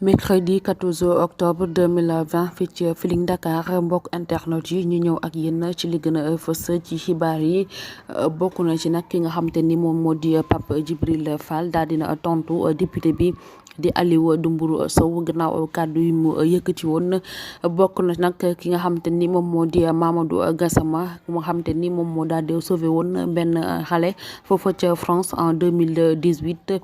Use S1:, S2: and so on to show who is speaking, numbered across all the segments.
S1: mercredi 14 octobre 2020 fii ci Feeling Dakar mbokk internet yi ñu ñëw ak yéen ci li gën a fës ci xibaar yi bokk na ci nag ki nga xam te ni moom moo di Pape Djibril Fall daal dina tontu député bi di Aliou Dembourou Sow gannaaw kàddu yi mu yëkkati woon. bokk na nag ki nga xam te ni moom moo di Mamadou Gassama mu xam te ni moom moo daal di sauvé woon benn xale foofa ca France en 2018.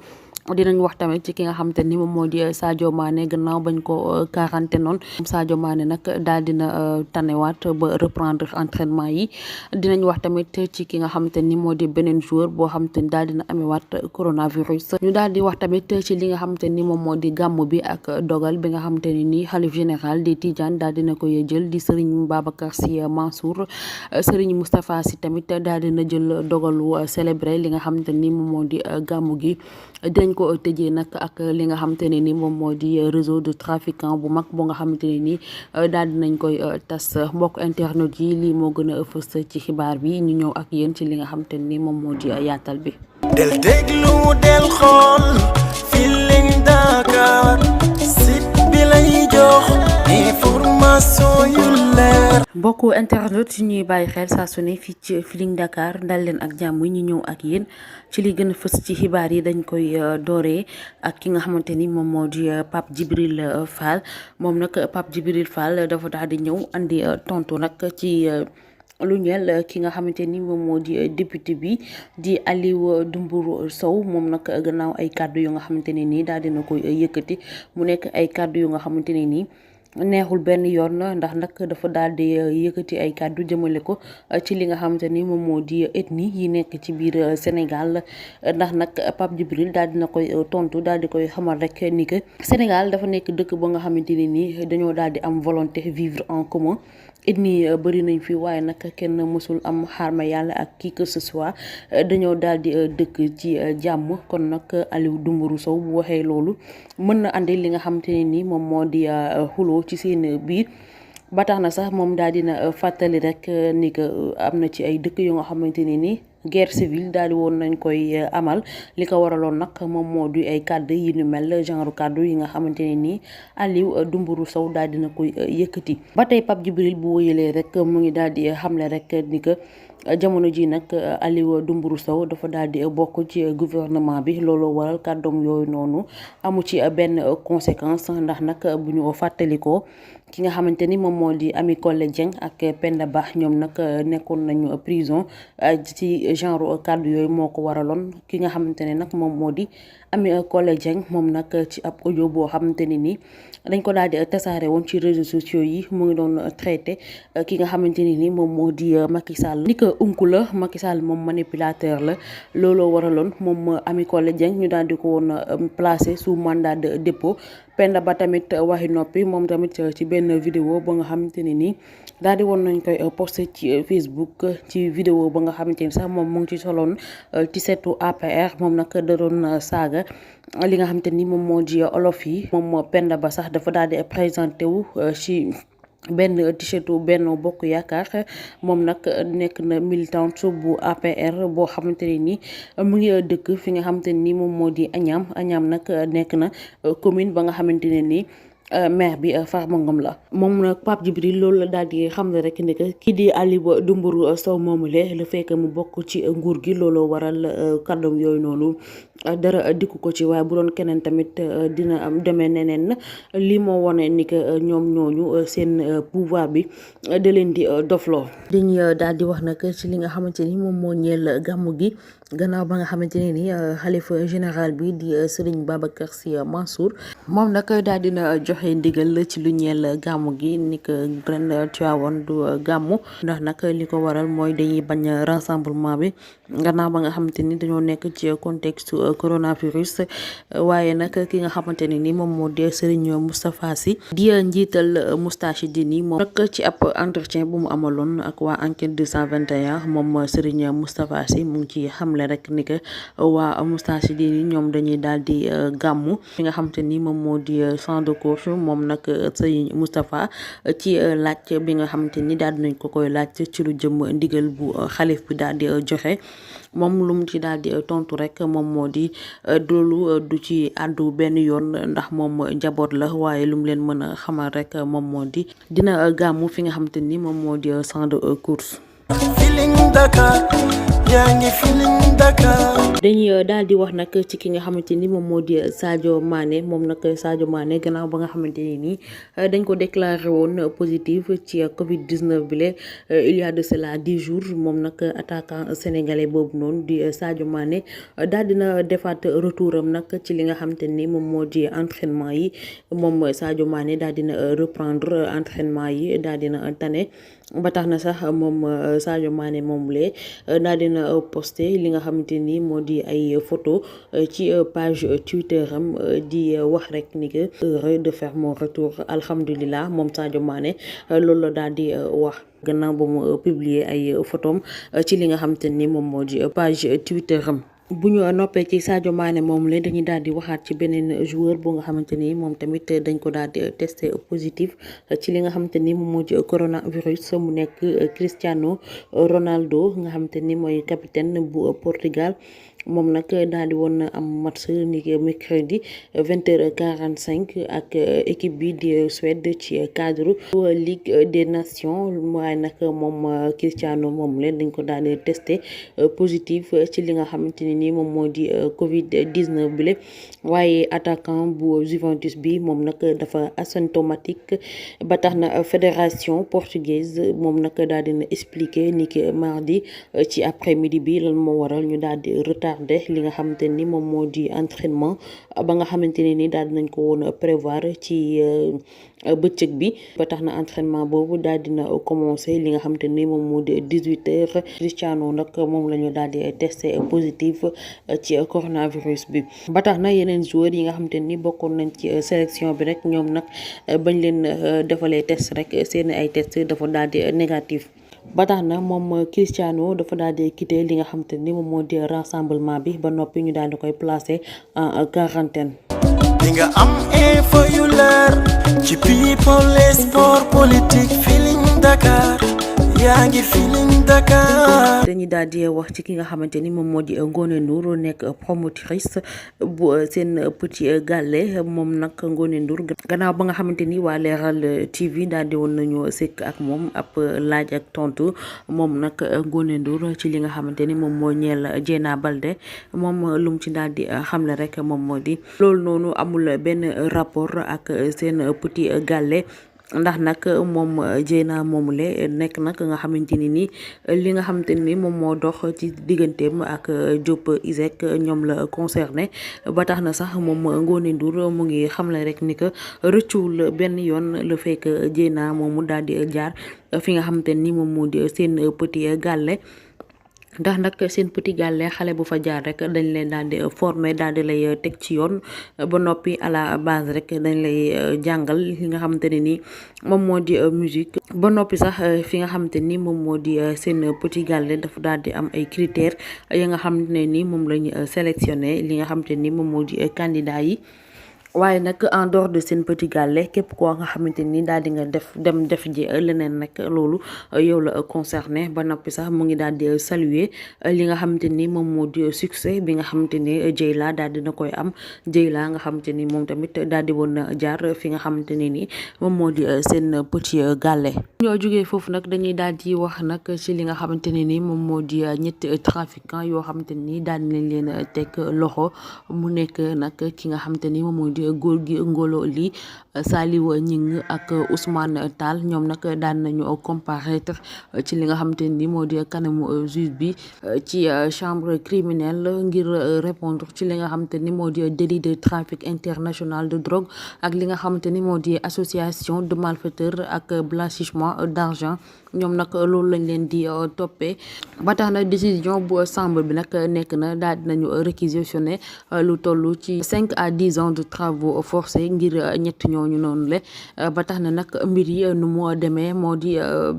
S1: dinañ wax tamit ci ki nga xamante ni moom moo di Sadio Mané gannaaw bañ ko quarantaine noonu Sadio Mané nag daal dina tanewaat ba reprendre entraînement yi. dinañ wax tamit ci ki nga xamante ni moo di beneen joueur boo xamante ni daal dina amewaat coronavirus. ñu daal di wax tamit ci li nga xamante ni moom moo di gàmmu bi ak dogal bi nga xamante ni nii xalif général di Tidiane daal dina koy jël di Serigne Babacar Sy Mansour. Serigne Moustapha Sy tamit daal dina jël dogalu célébrer li nga xamante ni moom moo di gàmmu gi. dinañ ko tëjee nag ak li nga xamante ne ni moom moo di réseau de trafiquant bu mag boo nga xamante ne ni daal dinañ koy tas. mbokk internet yi lii moo gën a fës ci xibaar bi ñu ñëw ak yéen ci li nga xamante ne ni moom moo di yaatal bi.
S2: del déglu del xool Feeling Dakar site bi lay jox information yu leer.
S1: mbokku internet yi ñuy bàyyi xel saa su ne fii ci Feeling Dakar dal leen ak jàmm ñu ñëw ak yéen ci li gën a fës ci xibaar yi dañ koy dooree ak ki nga xamante ni moom moo di Pape Djibril Fall. moom nag Pape Djibril Fall dafa daal di ñëw andi tontu nag ci lu ñeel ki nga xamante ni moom moo di député bi di Aliou Dembourou Sow. moom nag gannaaw ay kàddu yu nga xamante ne nii daal dina koy yëkkati mu nekk ay kàddu yu nga xamante ne nii neexul benn yoon ndax nag dafa daal di yëkkati ay kàddu jëmale ko ci li nga xamante ni moom moo di ethnie yi nekk ci biir Sénégal. ndax nag Pape Djibril daal dina koy tontu daal di koy xamal rek ni que Sénégal dafa nekk dëkk ba nga xamante ne ni dañoo daal di am volonté vivre en commun. ethnie bëri nañ fi waaye nag kenn mësul am xaarma yàlla ak qui que ce soit dañoo daal di dëkk ci jàmm. kon nag Aliou Dembourou Sow bu waxee loolu mën na andi li nga xamante ne ni moom moo di xuloo ci seen biir. ba tax na sax moom daal dina fàttali rek ni que am na ci ay dëkk yu nga xamante ne ni guerre civile daal di woon nañ koy amal. li ko waraloon nag moom moo di ay kàddu yi ñu mel genre kàddu yi nga xamante ne nii Aliou Dembourou Sow daal dina koy yëkkati. ba tey Pape Djibril bu wëyalee rek mu ngi daal di xamle rek ni que jamono ji nag Aliou Dembourou Sow dafa daal di bokk ci gouvernement bi. looloo waral kàddoom yooyu noonu amu ci benn conséquence ndax nag bu ñu fàttalikoo ki nga xamante ni moom moo di Ami Collé Dieng ak Penda Ba ñoom nag nekkoon nañu prison ci genre kàddu yooyu moo ko waraloon. ki nga xamante ne nag moom moo di Ami Collé Dieng moom nag ci ab audio boo xamante ne ni dañ ko daal di tasaare woon ci réseaux sociaux yi mu ngi doon traité ki nga xamante ne ni moom moo di Macky Sall ni ko unku la Macky Sall moom manipulateur la. looloo waraloon moom Ami Collé Dieng ñu daal di ko woon placé sous mandat de dépôt. Penda Ba tamit waxi noppi moom tamit ci benn vidéo ba nga xamante ne nii daal di woon nañ koy posté ci Facebook. ci vidéo ba nga xamante ni sax moom mu ngi ci soloon ci setu APR moom nag da doon saaga li nga xamante ni moom moo di olof yi. moom Penda Ba sax dafa daal di présenté wu ci benn t-shirtu Benno Bokk Yaakaar. moom nag nekk na militante bu APR boo xamante ne ni mu ngi dëkk fi nga xamante ni moom moo di Agnam nag nekk na commune ba nga xamante ne ni maire bi Farba Ngom la. moom nag Pape Djibril loolu la daal di xam ne rek ne que kii di Aliou Dembourou Sow moomule le fekk mu bokk ci nguur gi looloo waral kàddoom yooyu noonu dara dikku ko ci. waaye bu doon keneen tamit dina am demee neneen. lii moo wane ni que ñoom ñooñu seen pouvoir bi da leen di dofloo. dañuy daal di wax nag ci li nga xamante ni moom moo ñeel gàmmu gi gannaaw ba nga xamante ne ni xalifa général bi di Serigne Babacar Sy Mansour moom nag daal dina joxe ndigal ci lu ñeel gàmmu gi ni que ren Tivaouane du gàmmu ndax nag li ko waral mooy dañuy bañ rassemblement bi gannaaw ba nga xamante ni dañoo nekk ci contexte coronavirus. waaye nag ki nga xamante ne ni moom moo di Serigne Moustapha Sy di njiital Moustarchidine yi moom nag ci ab entretien bu mu amaloon ak waa enquête 221 moom Serigne Moustapha Sy mu ngi ci xamle rek ni que waa Moustarchidine yi ñoom dañuy daal di gàmmu fi nga xamante ni moom moo di champ de course moom nag sëñ Moustapha ci laaj bi nga xamante ni daal dinañ ko koy laaj ci lu jëm ndigal bu xalif bi daal di joxe moom lu mu ci daal di tontu rek moom moo di loolu du ci àddu benn yoon ndax moom njaboot la waaye lu mu leen mën a xamal rek moom moo di dina gàmmu fi nga xamante ni moom moo di champ de course.
S2: Feeling Dakar yaa ngi Feeling Dakar.
S1: dañuy daal di wax nag ci ki nga xamante ni moom moo di Sadio Mané moom nag Sadio Mané gannaaw ba nga xamante ni nii dañ ko déclaré woon positif ci Covid 19 bi la il y a de cela 10 jours moom nag attaquant sénégalais boobu noonu di Sadio Mané daal dina defaat retour am nag ci li nga xamante ni moom moo di entraînement yi moom Sadio Mané daal dina reprendre entraînement yi daal dina tane. ba tax na sax moom Sadio Mané moom lee daal dina posté li nga xamante ni moo di ay photo ci page Twitter am di wax rek ni que heureux de faire mon retour alhamdulilah moom Sadio Mané loolu la daal di wax gannaaw ba mu publier ay photom ci li nga xamante ni moom moo di page Twitter am. bu ñu noppee ci Sadio Mané moom la dañuy daal di waxaat ci beneen joueur bu nga xamante ni moom tamit dañ ko daal di testé positif ci li nga xamante ni moom moo di coronavirus mu nekk Cristiano Ronaldo nga xamante ni mooy capitaine bu Portugal. moom nag daal di woon am match ni mercredi 20h45 ak équipe bi di Suède ci cadre Ligue des Nations waaye nag moom Cristiano moom leen dañ ko daal di testé positif ci li nga xamante ni nii moom moo di Covid 19 bi la waaye attaquant bu Juventus bi moom nag dafa asymptomatique ba tax na fédération portugaise moom nag daal dina expliquer ni ki mardi ci après midi bi lan moo waral ñu daal di retardé li nga xamante ni moom moo di entraînement ba nga xamante ne ni daal dinañ ko woon prévoir ci bëccëg bi ba tax na entraînement boobu daal dina commencé li nga xamante ni moom moo di 18h Cristiano nag moom la ñu daal di testé positif ci coronavirus bi ba tax na yeneen joueurs yi nga xamante ni bokkoon nañ ci sélection bi rek ñoom nag bañ leen defalee test rek seen ay test dafa daal di négatif. ba tax na moom Cristiano dafa daal di quitté li nga xamante ni moom moo di rassemblement bi ba noppi ñu daal di koy placé en quarantaine.
S2: di nga am info yu leer ci people et sport politique Feeling Dakar yaa ngi Feeling Dakar.
S1: dañuy daal di wax ci ki nga xamante ni moom moo di Ngoné Ndour nekk promotrice bu seen petit gàlle moom nag Ngoné Ndour gannaaw ba nga xamante ni waa Leral TV daal di woon nañu sekk ak moom ab laaj ak tontu moom nag Ngoné Ndour ci li nga xamante ni moom moo ñeel Dieyna Baldé moom lu mu ci daal di xamle rek moom moo di loolu noonu amul benn rapport ak seen petit gàlle. ndax nag moom Dieyna moomule nekk nag nga xamante ni nii li nga xamante ni moom moo dox ci digganteem ak Diop Iseg ñoom la concerné ba tax na sax moom Ngoné Ndour mu ngi xamle rek ni que rëccuwul benn yoon le fait que Dieyna moomu daal di jaar fi nga xamante ni moom moo di seen petit gàlle. ndax nag seen petit gàlle xale bu fa jaar rek dañ leen daal di former daal di lay teg ci yoon ba noppi à la base rek dañ lay jàngal li nga xamante ne ni moom moo di musique ba noppi sax fi nga xamante ni moom moo di seen petit gàlle dafa daal di am ay critères yi nga xamante ne ni moom la ñu sélectionné li nga xamante ni moom moo di candidat yi. waaye nag en dehors de seen petit gàlle képp koo nga xamante ni daal di nga dem def ji leneen nag loolu yow la concerné ba noppi sax mu ngi daal di saluer li nga xamante ni moom moo di succès bi nga xamante ni Dieyla daal dina koy am Dieyla nga xamante ni moom tamit daal di woon jaar fi nga xamante ne ni moom moo di seen petit gàlle. ñoo jógee foofu nag dañuy daal di wax nag ci li nga xamante ne ni moom moo di ñetti trafiquant yoo xamante ni daal nañ leen teg loxo mu nekk nag ki nga xamante ni moom moo di góor gi Ngolo Ly Saliou Gningue ak Ousmane Tall ñoom nag daan nañu comparaître ci li nga xamante ni moo di kanamu juge bi ci chambre criminelle ngir répondre ci li nga xamante ni moo di délit de trafic international de drogue ak li nga xamante ni moo di association de malfaiteurs ak blanchiment d'argent ñoom nag loolu lañ leen di toppee ba tax na décision bu chambre bi nag nekk na daal dinañu réquisitionné lu toll ci 5 à 10 ans de travail travaux forcés ngir ñett ñooñu noonu le ba tax na nag mbir yi nu moo demee moo di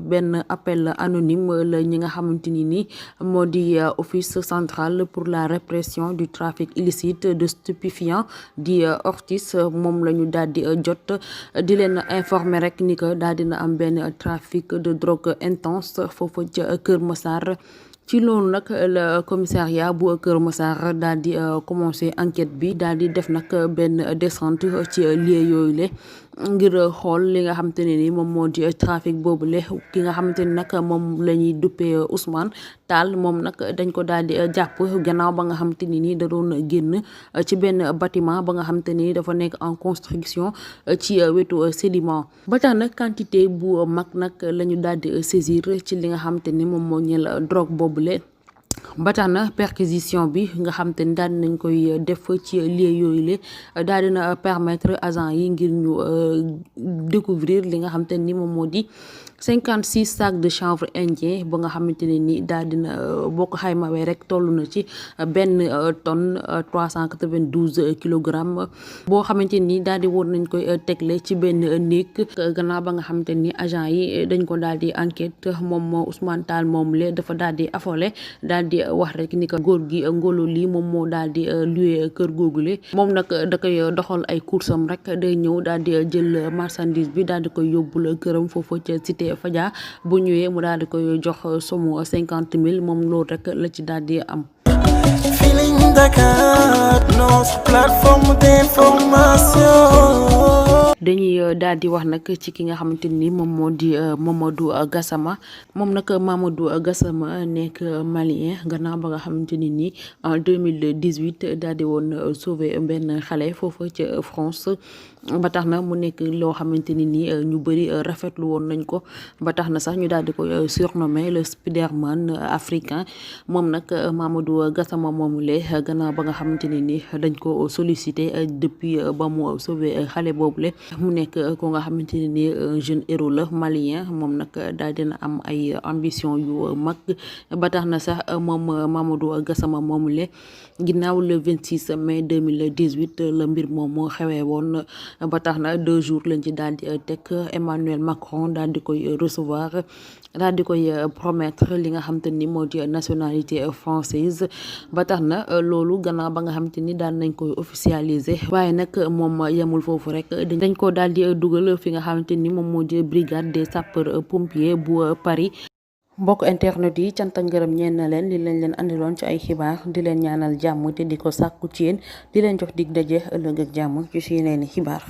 S1: benn appel anonyme la ñi nga xamante ni moo di office central pour la répression du trafic illicite de stupéfiants di ORTIS moom la ñu daal di jot di leen informer rek ni que daal dina am benn trafic de drogue intense foofu ca Kër Massar. ci loolu nag le commissariat bu Kër Massar daal di commencé enquête bi daal di def nag benn descente ci lieu yooyu le ngir xool li nga xamante ne ni moom moo di trafic boobu le ki nga xamante ni nag moom la ñuy duppee Ousmane Tall moom nag dañ ko daal di jàpp gannaaw ba nga xamante ni nii da doon génn ci benn bâtiment ba nga xamante ni dafa nekk en construction ci wetu sédiment ba tax nag quantité bu mag nag la ñu daal di saisir ci li nga xamante ni moom moo ñeel drogue boobule. ba tax na perquisition bi nga xam te ni daal nañ koy def ci lieu yooyu le daal dina permettre agent yi ngir ñu découvrir li nga xam te ni moom moo di 56 sacs de chanvre indien ba nga xamante ne ni daal dina boo ko xaymawee rek toll na ci benn tonne 392 kilogrammes boo xamante ni daal di woon nañ koy tegle ci benn néeg gannaaw ba nga xamante ni agent yi dañ ko daal di enquête moom Ousmane Tall moom le dafa daal di affolé daal di wax rek ni que góor gi ngolo lii moom moo daal di loué kër googule moom nag da koy doxal ay coursam rek day ñëw daal di jël marchandise bi daal di koy yóbbul këram foofu ca cité Fadia bu ñëwee mu daal di koy jox somme 50 000 moom loolu rek la ci daal di am.
S2: Feeling Dakar, notre plateforme d'information.
S1: dañuy daal di wax nag ci ki nga xamante ni moom moo di Mamadou Gassama moom nag Mamadou Gassama nekk malien gannaaw ba nga xamante ni nii en 2018 daal di woon sauver benn xale foofu ca France. ba tax na mu nekk loo xamante ni nii ñu bëri rafetlu woon nañ ko ba tax na sax ñu daal di ko surnommé le Spiderman africain moom nag Mamadou Gassama moomule gannaaw ba nga xamante ni nii dañ ko sollicité depuis ba mu sauvé xale boobule mu nekk ko nga xamante ne ni jeune héros la malien moom nag daal dina am ay ambition yu mag ba tax na sax moom Mamadou Gassama moomule ginnaaw le 26 mai 2018 la mbir moom moo xewee woon ba tax na 2 jours lañ ci daal di teg Emmanuel Macron daal di koy recevoir daal di koy promettre li nga xamante ni moo di nationalité française ba tax na loolu gannaaw ba nga xamante ni daal nañ koy officialiser waaye nag moom yemul foofu rek dañ ko daal di dugal fi nga xamante ni moom moo di brigade des sapeurs pompiers bu Paris. mbokk internet yi cant ak ngërëm ñeen na leen li lañ leen andiloon ci ay xibaar di leen ñaanal jàmm te di ko sàkku ci yéen di leen jox dig daje ëllëg ak jàmm ci si yeneeni xibaar.